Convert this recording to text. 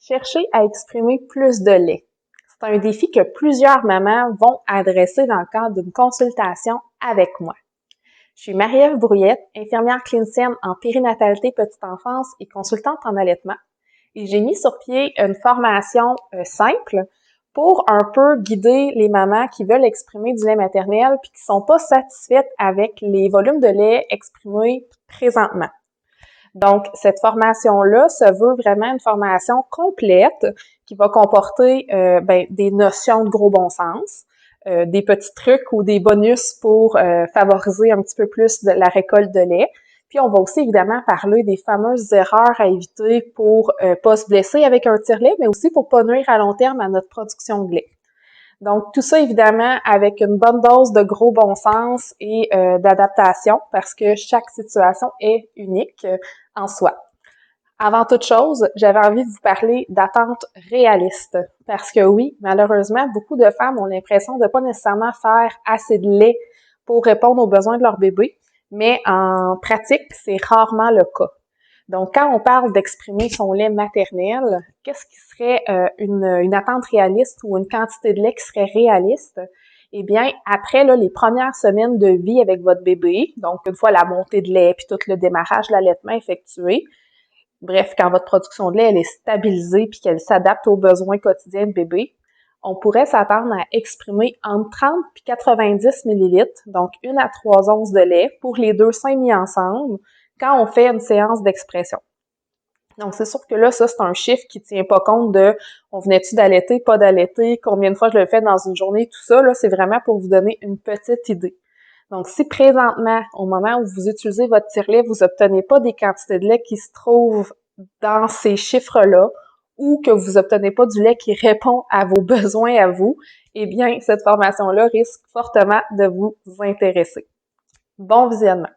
Chercher à exprimer plus de lait. C'est un défi que plusieurs mamans vont adresser dans le cadre d'une consultation avec moi. Je suis Marie-Ève Brouillette, infirmière clinicienne en périnatalité petite enfance et consultante en allaitement. Et j'ai mis sur pied une formation simple pour un peu guider les mamans qui veulent exprimer du lait maternel puis qui sont pas satisfaites avec les volumes de lait exprimés présentement. Donc, cette formation-là se veut vraiment une formation complète qui va comporter des notions de gros bon sens, des petits trucs ou des bonus pour favoriser un petit peu plus de la récolte de lait. Puis, on va aussi évidemment parler des fameuses erreurs à éviter pour pas se blesser avec un tire-lait, mais aussi pour pas nuire à long terme à notre production de lait. Donc, tout ça, évidemment, avec une bonne dose de gros bon sens et d'adaptation, parce que chaque situation est unique en soi. Avant toute chose, j'avais envie de vous parler d'attentes réalistes, parce que oui, malheureusement, beaucoup de femmes ont l'impression de pas nécessairement faire assez de lait pour répondre aux besoins de leur bébé, mais en pratique, c'est rarement le cas. Donc, quand on parle d'exprimer son lait maternel, qu'est-ce qui serait une attente réaliste ou une quantité de lait qui serait réaliste? Eh bien, après les premières semaines de vie avec votre bébé, donc une fois la montée de lait puis tout le démarrage de l'allaitement effectué, bref, quand votre production de lait elle est stabilisée puis qu'elle s'adapte aux besoins quotidiens de bébé, on pourrait s'attendre à exprimer entre 30 et 90 millilitres, donc 1 à 3 onces de lait pour les deux seins mis ensemble quand on fait une séance d'expression. Donc, c'est sûr que là, ça, c'est un chiffre qui tient pas compte de on venait-tu d'allaiter, pas d'allaiter, combien de fois je le fais dans une journée, tout ça, là, c'est vraiment pour vous donner une petite idée. Donc, si présentement, au moment où vous utilisez votre tire-lait, vous obtenez pas des quantités de lait qui se trouvent dans ces chiffres-là, ou que vous obtenez pas du lait qui répond à vos besoins à vous, eh bien, cette formation-là risque fortement de vous intéresser. Bon visionnement!